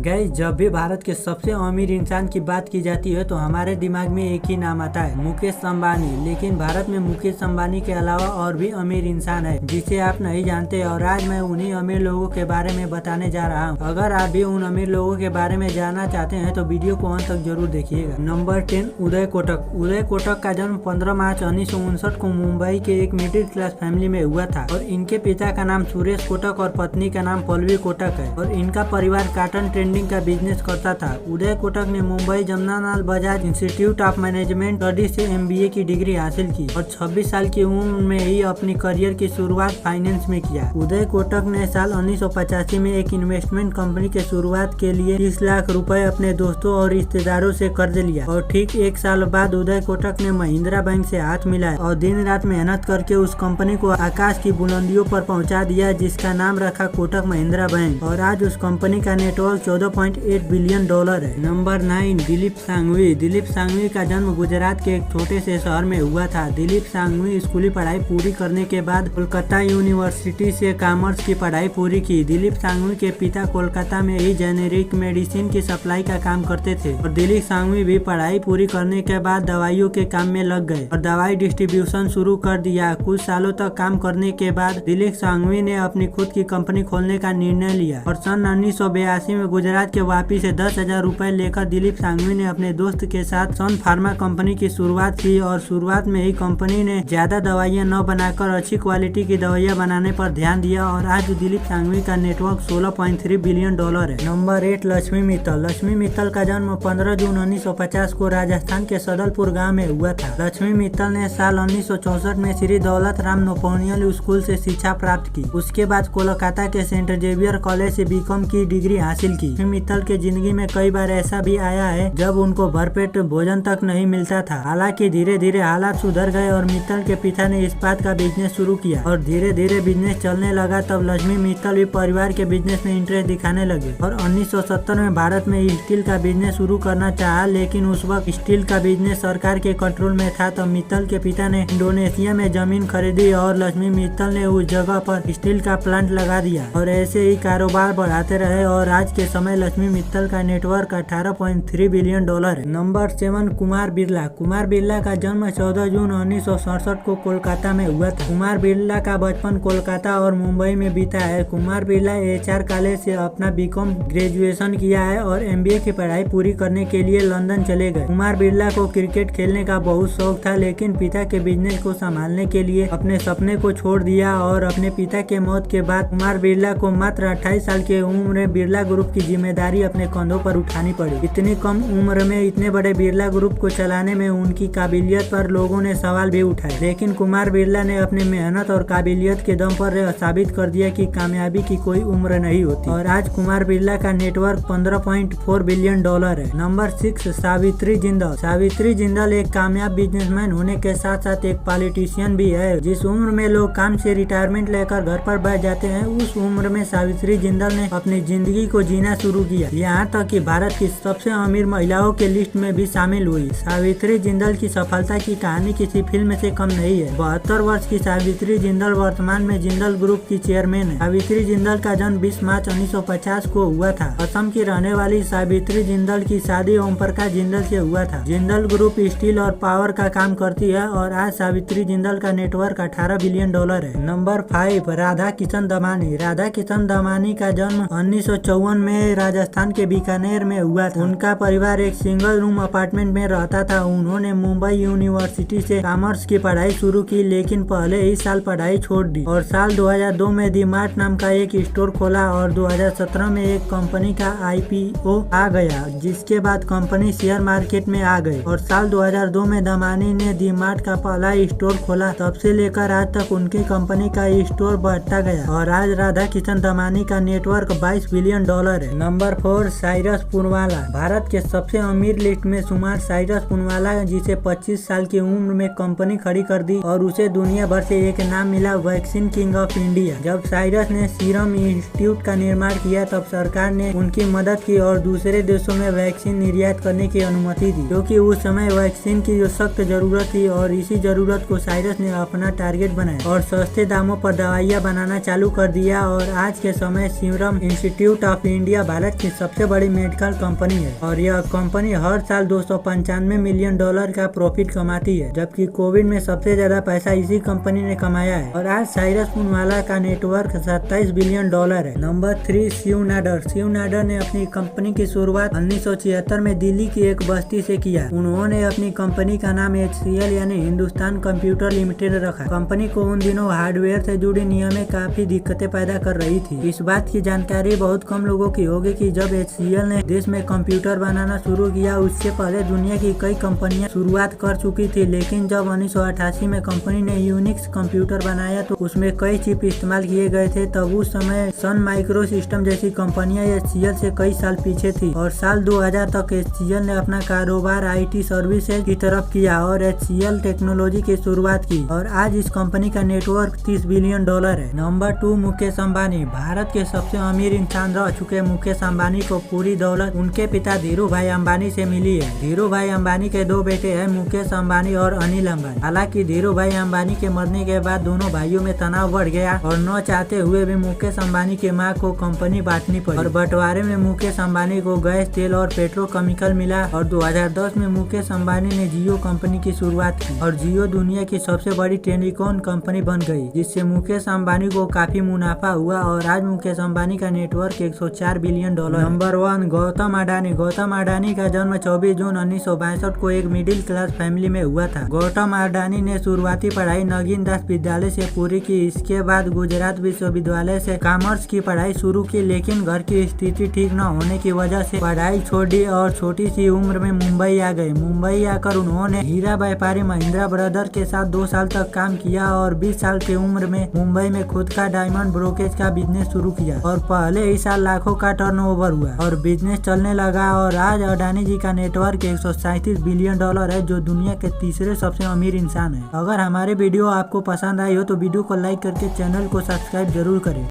Guys, जब भी भारत के सबसे अमीर इंसान की बात की जाती है तो हमारे दिमाग में एक ही नाम आता है, मुकेश अंबानी। लेकिन भारत में मुकेश अंबानी के अलावा और भी अमीर इंसान है जिसे आप नहीं जानते, और आज मैं उन्हीं अमीर लोगों के बारे में बताने जा रहा हूँ। अगर आप भी उन अमीर लोगों के बारे में जानना चाहते हैं तो वीडियो को अंत तक जरूर देखिएगा। नंबर 10, उदय कोटक। उदय कोटक का जन्म 15 मार्च 1959 को मुंबई के एक मिडिल क्लास फैमिली में हुआ था और इनके पिता का नाम सुरेश कोटक और पत्नी का नाम पल्लवी कोटक है और इनका परिवार कॉटन ट्रेडिंग का बिजनेस करता था। उदय कोटक ने Mumbai Jamnalal Bajaj institute of management study से MBA की डिग्री हासिल की और 26 साल की उम्र में ही अपनी करियर की शुरुआत फाइनेंस में किया। उदय कोटक ने साल 1985 में एक इन्वेस्टमेंट कंपनी के शुरुआत के लिए 30 लाख रुपए अपने दोस्तों और रिश्तेदारों से कर्ज लिया और ठीक एक साल बाद उदय कोटक ने महिंद्रा बैंक से हाथ मिलाया और दिन रात मेहनत करके उस कंपनी को आकाश की बुलंदियों पर पहुंचा दिया, जिसका नाम रखा कोटक महिंद्रा बैंक, और आज उस कंपनी का नेटवर्क 14.8 बिलियन डॉलर है। नंबर 9, दिलीप सांघवी। दिलीप सांघवी का जन्म गुजरात के एक छोटे से शहर में हुआ था। दिलीप सांघवी स्कूली पढ़ाई पूरी करने के बाद कोलकाता यूनिवर्सिटी से कॉमर्स की पढ़ाई पूरी की। दिलीप सांघवी के पिता कोलकाता में ही जेनेरिक मेडिसिन की सप्लाई का काम करते थे और दिलीप सांघवी भी पढ़ाई पूरी करने के बाद दवाइयों के काम में लग गए और दवाई डिस्ट्रीब्यूशन शुरू कर दिया। कुछ सालों तक काम करने के बाद दिलीप सांघवी ने अपनी खुद की कंपनी खोलने का निर्णय लिया और सन 1982 में गुजरात के वापी से 10,000 रुपए लेकर दिलीप सांघवी ने अपने दोस्त के साथ सन फार्मा कंपनी की शुरुआत की और शुरुआत में ही कंपनी ने ज्यादा दवाइयां न बनाकर अच्छी क्वालिटी की दवाइयां बनाने पर ध्यान दिया और आज दिलीप सांघवी का नेटवर्क 16.3 बिलियन डॉलर है। नंबर 8, लक्ष्मी मित्तल। लक्ष्मी मित्तल का जन्म 15 जून 1950 को राजस्थान के सदलपुर गाँव में हुआ था। लक्ष्मी मित्तल ने साल 1964 में श्री दौलत राम नोपोनियल स्कूल से शिक्षा प्राप्त की। उसके बाद कोलकाता के सेंट जेवियर कॉलेज से BCom की डिग्री हासिल की। लक्ष्मी मित्तल के जिंदगी में कई बार ऐसा भी आया है जब उनको भरपेट भोजन तक नहीं मिलता था। हालांकि धीरे धीरे हालात सुधर गए और मित्तल के पिता ने इस्पात का बिजनेस शुरू किया और धीरे धीरे बिजनेस चलने लगा। तब लक्ष्मी मित्तल भी परिवार के बिजनेस में इंटरेस्ट दिखाने लगे और 1970 में भारत में स्टील का बिजनेस शुरू करना चाहा, लेकिन उस वक्त स्टील का बिजनेस सरकार के कंट्रोल में था। तब मित्तल के पिता ने इंडोनेशिया में जमीन खरीदी और लक्ष्मी मित्तल ने उस जगह पर स्टील का प्लांट लगा दिया और ऐसे ही कारोबार बढ़ाते रहे और आज के समय लक्ष्मी मित्तल का नेटवर्क 18.3 बिलियन डॉलर है। नंबर 7, कुमार बिरला। कुमार बिरला का जन्म 14 जून 1967 को कोलकाता में हुआ था। कुमार बिरला का बचपन कोलकाता और मुंबई में बीता है। कुमार बिरला HR कॉलेज से अपना BCom ग्रेजुएशन किया है और MBA की पढ़ाई पूरी करने के लिए लंदन चले गए। कुमार बिरला को क्रिकेट खेलने का बहुत शौक था, लेकिन पिता के बिजनेस को संभालने के लिए अपने सपने को छोड़ दिया और अपने पिता के मौत के बाद कुमार बिरला को मात्र 28 साल की उम्र में बिरला ग्रुप की जिम्मेदारी अपने कंधों पर उठानी पड़ी। इतनी कम उम्र में इतने बड़े बिरला ग्रुप को चलाने में उनकी काबिलियत पर लोगों ने सवाल भी उठाए, लेकिन कुमार बिरला ने अपनी मेहनत और काबिलियत के दम पर साबित कर दिया कि कामयाबी की कोई उम्र नहीं होती और आज कुमार बिरला का नेटवर्क 15.4 बिलियन डॉलर है। नंबर 6, सावित्री जिंदल। सावित्री जिंदल एक कामयाब बिजनेसमैन होने के साथ साथ एक पॉलिटिशियन भी है। जिस उम्र में लोग काम से रिटायरमेंट लेकर घर पर बैठ जाते हैं, उस उम्र में सावित्री जिंदल ने अपनी जिंदगी को जीना शुरू किया, यहाँ तक कि भारत की सबसे अमीर महिलाओं के लिस्ट में भी शामिल हुई। सावित्री जिंदल की सफलता की कहानी किसी फिल्म से कम नहीं है। 72 वर्ष की सावित्री जिंदल वर्तमान में जिंदल ग्रुप की चेयरमैन है। सावित्री जिंदल का जन्म 20 मार्च 1950 को हुआ था। असम की रहने वाली सावित्री जिंदल की शादी ओम प्रकाश जिंदल से हुआ था। जिंदल ग्रुप स्टील और पावर का काम करती है और आज सावित्री जिंदल का नेटवर्क 18 बिलियन डॉलर है। नंबर 5, राधा किशन दमानी। राधा किशन दमानी का जन्म 1954 में राजस्थान के बीकानेर में हुआ था। उनका परिवार एक सिंगल रूम अपार्टमेंट में रहता था। उन्होंने मुंबई यूनिवर्सिटी से कॉमर्स की पढ़ाई शुरू की, लेकिन पहले ही साल पढ़ाई छोड़ दी और साल 2002 में दी मार्ट नाम का एक स्टोर खोला और 2017 में एक कंपनी का IPO आ गया, जिसके बाद कंपनी शेयर मार्केट में आ गई और साल 2002 में दमानी ने दी मार्ट का पहला स्टोर खोला। तब से लेकर आज तक उनकी कंपनी का स्टोर बढ़ता गया और आज राधा किशन दमानी का नेटवर्क 22 बिलियन डॉलर है। नंबर 4, साइरस पूनवाला। भारत के सबसे अमीर लिस्ट में शुमार साइरस पूनवाला, जिसे 25 साल की उम्र में कंपनी खड़ी कर दी और उसे दुनिया भर से एक नाम मिला, वैक्सीन किंग ऑफ इंडिया। जब साइरस ने सीरम इंस्टीट्यूट का निर्माण किया तब सरकार ने उनकी मदद की और दूसरे देशों में वैक्सीन निर्यात करने की अनुमति दी, क्योंकि उस समय वैक्सीन की जो सख्त जरूरत थी और इसी जरूरत को साइरस ने अपना टारगेट बनाया और सस्ते दामों पर दवाइयाँ बनाना चालू कर दिया और आज के समय serum institute of India Bharat की सबसे बड़ी मेडिकल कंपनी है और यह कंपनी हर साल $295 मिलियन का प्रॉफिट कमाती है, जबकि कोविड में सबसे ज्यादा पैसा इसी कंपनी ने कमाया है। और आज साइरस पूनवाला का नेटवर्क $27 बिलियन है। नंबर 3, शिव नाडर। शिव नाडर ने अपनी कंपनी की शुरुआत 1976 में दिल्ली की एक बस्ती से किया। उन्होंने अपनी कंपनी का नाम HCL यानी हिंदुस्तान कंप्यूटर लिमिटेड रखा। कंपनी को उन दिनों हार्डवेयर से जुड़ी नियमें काफी दिक्कतें पैदा कर रही थी। इस बात की जानकारी बहुत कम लोगों की होगी कि जब HCL ने देश में कंप्यूटर बनाना शुरू किया, उससे पहले दुनिया की कई कंपनियां शुरुआत कर चुकी थी, लेकिन जब 1988 में कंपनी ने यूनिक्स कंप्यूटर बनाया तो उसमें कई चिप इस्तेमाल किए गए थे। तब उस समय सन माइक्रो सिस्टम जैसी कंपनियां HCL से कई साल पीछे थी और साल 2000 तक HCL ने अपना कारोबार IT सर्विसेज की तरफ किया और HCL टेक्नोलॉजी की शुरुआत की और आज इस कंपनी का नेटवर्क $30 बिलियन है। नंबर 2, मुकेश अंबानी। भारत के सबसे अमीर इंसान रह चुके मुकेश अंबानी को पूरी दौलत उनके पिता धीरू भाई अंबानी से मिली है। धीरू भाई अंबानी के 2 बेटे हैं, मुकेश अंबानी और अनिल अंबानी। हालांकि धीरू भाई अंबानी के मरने के बाद दोनों भाइयों में तनाव बढ़ गया और न चाहते हुए भी मुकेश अंबानी के मां को कंपनी बांटनी पड़ी और बंटवारे में मुकेश अंबानी को गैस, तेल और पेट्रोकेमिकल मिला और 2010 में मुकेश अंबानी ने जियो कंपनी की शुरुआत की और जियो दुनिया की सबसे बड़ी टेलीकॉम कंपनी बन गई, जिससे मुकेश अंबानी को काफी मुनाफा हुआ और आज मुकेश अंबानी का network $104 billion. Number 1, Gautam Adani. Gautam Adani का जन्म 24 जून 1962 को एक मिडिल क्लास फैमिली में हुआ था। गौतम अडानी ने शुरुआती पढ़ाई नगीन दास विद्यालय से पूरी की। इसके बाद गुजरात विश्वविद्यालय से कॉमर्स की पढ़ाई शुरू की, लेकिन घर की स्थिति ठीक न होने की वजह से पढ़ाई छोड़ दी और छोटी सी उम्र में मुंबई आ गए। मुंबई आकर उन्होंने हीरा व्यापारी महिंद्रा ब्रदर के साथ 2 साल तक काम किया और 20 साल की उम्र में मुंबई में खुद का डायमंड ब्रोकेज का बिजनेस शुरू किया और पहले ही साल लाखों का टर्नओवर हुआ और बिजनेस चलने लगा और आज अडानी जी का नेटवर्क $137 बिलियन है, जो दुनिया के तीसरे सबसे अमीर इंसान है। अगर हमारे वीडियो आपको पसंद आई हो तो वीडियो को लाइक करके चैनल को सब्सक्राइब जरूर करें।